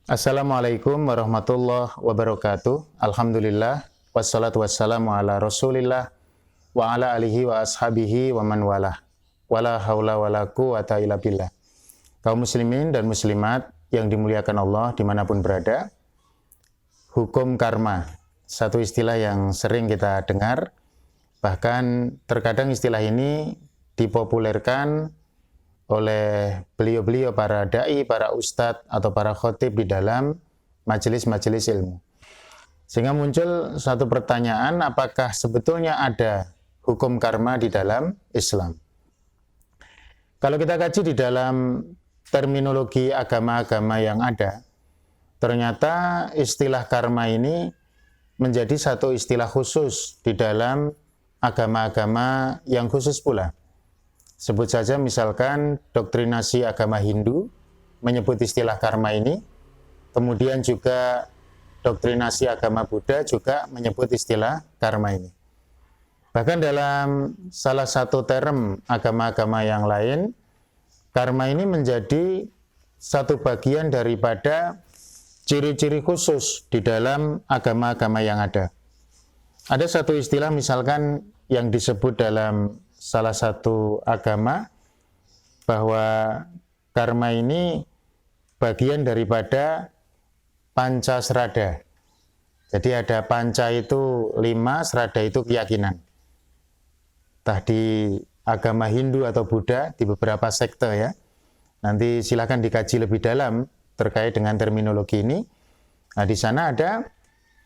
Assalamualaikum warahmatullahi wabarakatuh. Alhamdulillah, wassalatu wassalamu ala rasulillah, wa ala alihi wa ashabihi wa man walah. Wala hawla wala quwata illa billah. Kaum muslimin dan muslimat yang dimuliakan Allah dimanapun berada, hukum karma, satu istilah yang sering kita dengar, bahkan terkadang istilah ini dipopulerkan oleh beliau-beliau para da'i, para ustadz atau para khotib di dalam majelis-majelis ilmu. Sehingga muncul satu pertanyaan, apakah sebetulnya ada hukum karma di dalam Islam? Kalau kita kaji di dalam terminologi agama-agama yang ada, ternyata istilah karma ini menjadi satu istilah khusus di dalam agama-agama yang khusus pula. Sebut saja misalkan doktrinasi agama Hindu menyebut istilah karma ini, kemudian juga doktrinasi agama Buddha juga menyebut istilah karma ini. Bahkan dalam salah satu term agama-agama yang lain, karma ini menjadi satu bagian daripada ciri-ciri khusus di dalam agama-agama yang ada. Ada satu istilah misalkan yang disebut dalam salah satu agama bahwa karma ini bagian daripada panca srada. Jadi ada panca itu 5, srada itu keyakinan. Entah di agama Hindu atau Buddha, di beberapa sekte ya. Nanti silakan dikaji lebih dalam terkait dengan terminologi ini. Nah, di sana ada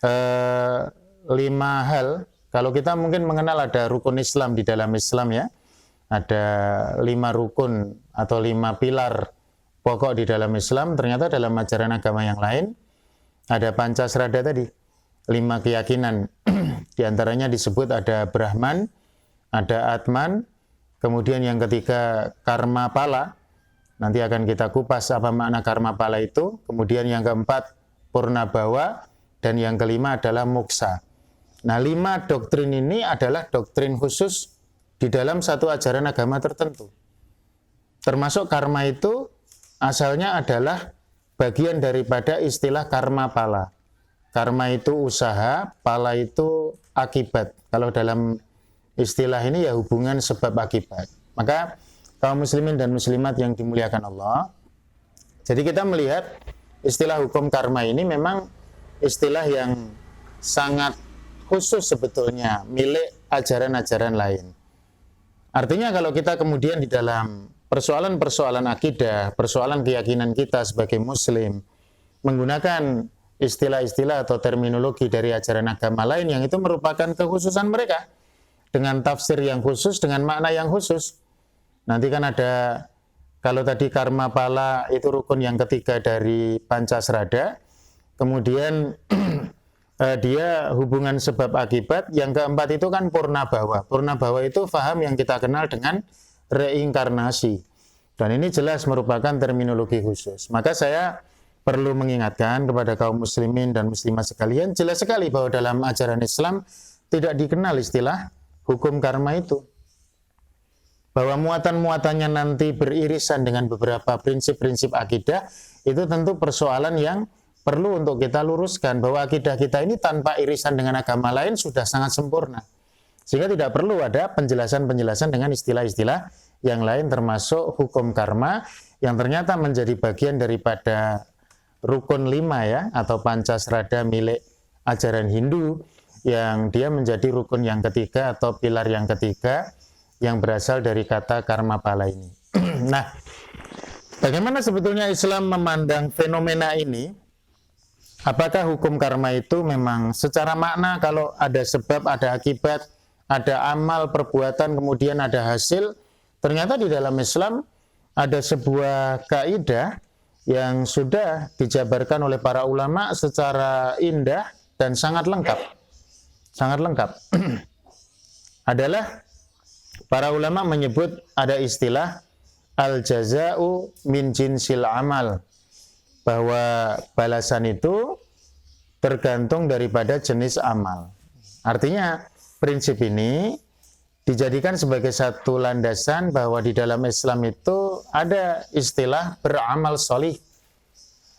5 hal. Kalau kita mungkin mengenal ada rukun Islam di dalam Islam ya, ada 5 rukun atau 5 pilar pokok di dalam Islam, ternyata dalam ajaran agama yang lain ada pancasrada tadi, 5 keyakinan. Di antaranya disebut ada Brahman, ada Atman, kemudian yang ketiga karma pala, nanti akan kita kupas apa makna karma pala itu, kemudian yang keempat purnabhawa, dan yang kelima adalah moksa. Nah, 5 doktrin ini adalah doktrin khusus di dalam satu ajaran agama tertentu. Termasuk karma itu asalnya adalah bagian daripada istilah karma pala. Karma itu usaha, pala itu akibat. Kalau dalam istilah ini ya hubungan sebab akibat. Maka kaum muslimin dan muslimat yang dimuliakan Allah, jadi kita melihat istilah hukum karma ini memang istilah yang sangat khusus sebetulnya, milik ajaran-ajaran lain. Artinya kalau kita kemudian di dalam persoalan-persoalan akidah, persoalan keyakinan kita sebagai muslim, menggunakan istilah-istilah atau terminologi dari ajaran agama lain yang itu merupakan kekhususan mereka, dengan tafsir yang khusus, dengan makna yang khusus. Nanti kan ada, kalau tadi karma pala itu rukun yang ketiga dari pancasrada, kemudian dia hubungan sebab akibat. Yang keempat itu kan purnabhawa. Purnabhawa itu faham yang kita kenal dengan reinkarnasi. Dan ini jelas merupakan terminologi khusus. Maka saya perlu mengingatkan kepada kaum muslimin dan muslimat sekalian, jelas sekali bahwa dalam ajaran Islam tidak dikenal istilah hukum karma itu. Bahwa muatan-muatannya nanti beririsan dengan beberapa prinsip-prinsip akidah, itu tentu persoalan yang perlu untuk kita luruskan, bahwa akidah kita ini tanpa irisan dengan agama lain sudah sangat sempurna. Sehingga tidak perlu ada penjelasan-penjelasan dengan istilah-istilah yang lain, termasuk hukum karma yang ternyata menjadi bagian daripada rukun 5 ya, atau pancasrada milik ajaran Hindu, yang dia menjadi rukun yang ketiga atau pilar yang ketiga yang berasal dari kata karma pala ini. Nah, bagaimana sebetulnya Islam memandang fenomena ini? Apakah hukum karma itu memang secara makna kalau ada sebab, ada akibat, ada amal, perbuatan, kemudian ada hasil? Ternyata di dalam Islam ada sebuah kaidah yang sudah dijabarkan oleh para ulama secara indah dan sangat lengkap. Sangat lengkap. Adalah para ulama menyebut ada istilah al-jaza'u min jinsil amal, bahwa balasan itu tergantung daripada jenis amal. Artinya prinsip ini dijadikan sebagai satu landasan bahwa di dalam Islam itu ada istilah beramal solih.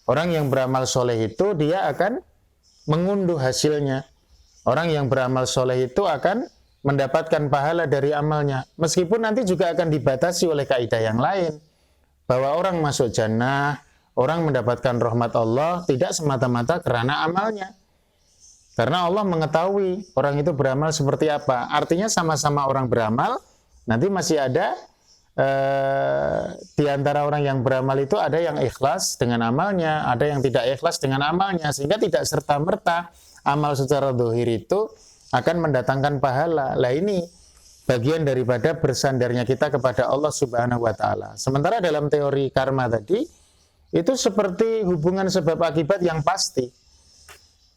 Orang yang beramal soleh itu dia akan mengunduh hasilnya. Orang yang beramal soleh itu akan mendapatkan pahala dari amalnya. Meskipun nanti juga akan dibatasi oleh kaidah yang lain. Bahwa orang masuk jannah, orang mendapatkan rahmat Allah tidak semata-mata karena amalnya. Karena Allah mengetahui orang itu beramal seperti apa. Artinya sama-sama orang beramal, nanti masih ada di antara orang yang beramal itu ada yang ikhlas dengan amalnya, ada yang tidak ikhlas dengan amalnya, sehingga tidak serta-merta amal secara zahir itu akan mendatangkan pahala. Lah ini bagian daripada bersandarnya kita kepada Allah Subhanahu wa taala. Sementara dalam teori karma tadi itu seperti hubungan sebab akibat yang pasti.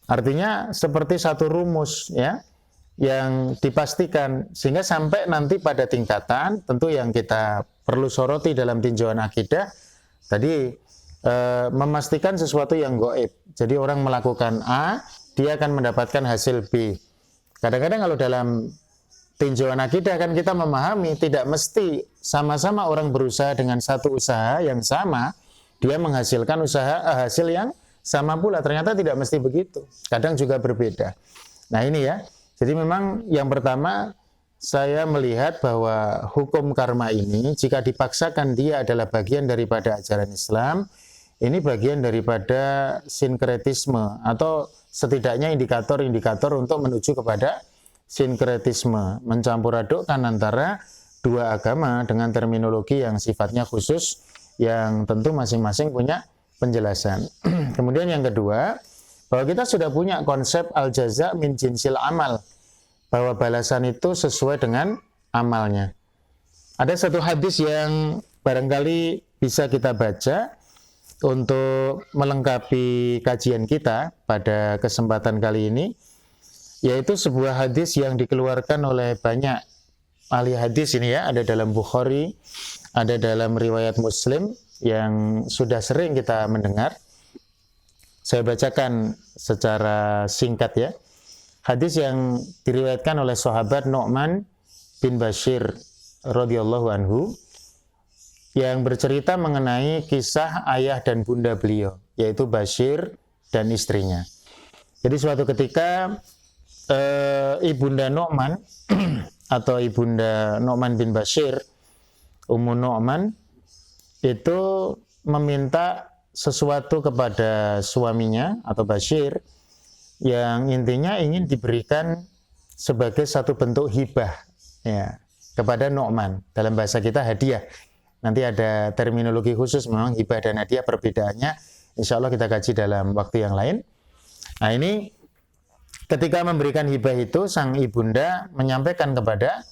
Artinya seperti satu rumus ya, yang dipastikan, sehingga sampai nanti pada tingkatan tentu yang kita perlu soroti dalam tinjauan akidah tadi memastikan sesuatu yang gaib. Jadi orang melakukan A, dia akan mendapatkan hasil B. Kadang-kadang kalau dalam tinjauan akidah kan kita memahami tidak mesti sama-sama orang berusaha dengan satu usaha yang sama, dia menghasilkan hasil yang sama pula. Ternyata tidak mesti begitu. Kadang juga berbeda. Nah ini ya. Jadi memang yang pertama saya melihat bahwa hukum karma ini jika dipaksakan dia adalah bagian daripada ajaran Islam, ini bagian daripada sinkretisme atau setidaknya indikator-indikator untuk menuju kepada sinkretisme, mencampur adukkan antara dua agama dengan terminologi yang sifatnya khusus yang tentu masing-masing punya penjelasan. Kemudian yang kedua, bahwa kita sudah punya konsep al-jaza min jinsil amal, bahwa balasan itu sesuai dengan amalnya. Ada satu hadis yang barangkali bisa kita baca untuk melengkapi kajian kita pada kesempatan kali ini, yaitu sebuah hadis yang dikeluarkan oleh banyak ahli hadis ini ya, ada dalam Bukhari, ada dalam riwayat Muslim yang sudah sering kita mendengar. Saya bacakan secara singkat ya. Hadis yang diriwayatkan oleh sahabat Nu'man bin Bashir radhiyallahu anhu yang bercerita mengenai kisah ayah dan bunda beliau, yaitu Bashir dan istrinya. Jadi suatu ketika ibunda Nu'man atau ibunda Nu'man bin Bashir, Ummu Nu'man, itu meminta sesuatu kepada suaminya atau Bashir yang intinya ingin diberikan sebagai satu bentuk hibah ya, kepada Nu'man. Dalam bahasa kita hadiah. Nanti ada terminologi khusus memang hibah dan hadiah, perbedaannya insya Allah kita kaji dalam waktu yang lain. Nah ini ketika memberikan hibah itu, sang ibunda menyampaikan kepada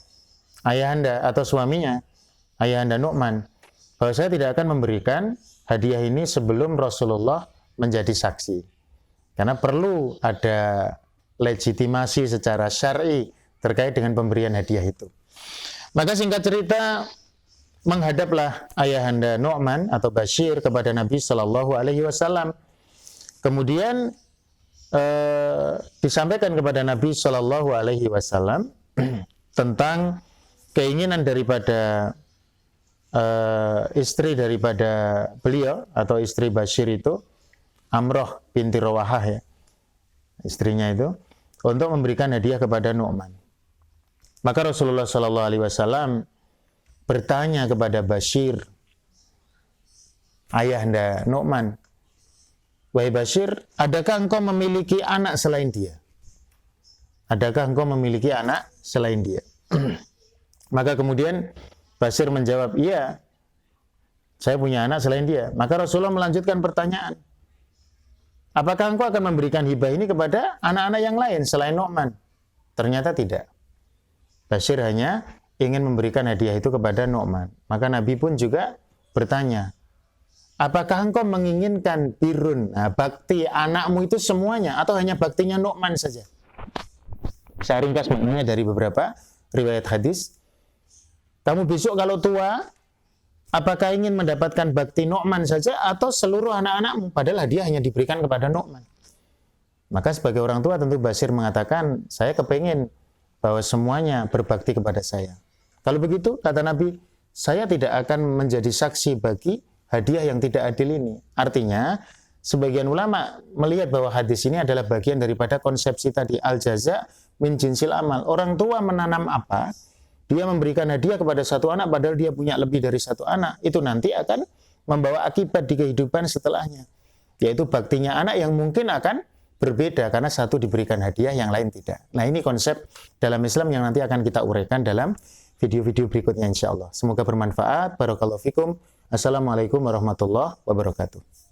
ayahanda atau suaminya, ayahanda Nu'man, bahwa saya tidak akan memberikan hadiah ini sebelum Rasulullah menjadi saksi. Karena perlu ada legitimasi secara syar'i terkait dengan pemberian hadiah itu. Maka singkat cerita, menghadaplah ayahanda Nu'man atau Bashir kepada Nabi Shallallahu Alaihi Wasallam. Kemudian disampaikan kepada Nabi Shallallahu Alaihi Wasallam tentang keinginan daripada istri daripada beliau atau istri Bashir itu, Amroh binti Rawahah ya, istrinya itu, untuk memberikan hadiah kepada Nu'man. Maka Rasulullah Shallallahu Alaihi Wasallam bertanya kepada Bashir, ayahanda Nu'man, wahai Bashir, adakah engkau memiliki anak selain dia? Adakah engkau memiliki anak selain dia? Maka kemudian Bashir menjawab, iya, saya punya anak selain dia. Maka Rasulullah melanjutkan pertanyaan, apakah engkau akan memberikan hibah ini kepada anak-anak yang lain selain Nu'man? Ternyata tidak. Bashir hanya ingin memberikan hadiah itu kepada Nu'man. Maka Nabi pun juga bertanya, apakah engkau menginginkan birun, bakti anakmu itu semuanya, atau hanya baktinya Nu'man saja? Saya ringkas maknanya dari beberapa riwayat hadis. Kamu besok kalau tua, apakah ingin mendapatkan bakti Nu'man saja atau seluruh anak-anakmu? Padahal hadiah hanya diberikan kepada Nu'man. Maka sebagai orang tua tentu Bashir mengatakan, saya kepingin bahwa semuanya berbakti kepada saya. Kalau begitu, kata Nabi, saya tidak akan menjadi saksi bagi hadiah yang tidak adil ini. Artinya, sebagian ulama melihat bahwa hadis ini adalah bagian daripada konsepsi tadi al-jaza min jinsil amal. Orang tua menanam apa, dia memberikan hadiah kepada satu anak padahal dia punya lebih dari satu anak, itu nanti akan membawa akibat di kehidupan setelahnya, yaitu baktinya anak yang mungkin akan berbeda karena satu diberikan hadiah, yang lain tidak. Nah, ini konsep dalam Islam yang nanti akan kita uraikan dalam video-video berikutnya insyaallah. Semoga bermanfaat. Barakallahu fikum. Assalamualaikum warahmatullahi wabarakatuh.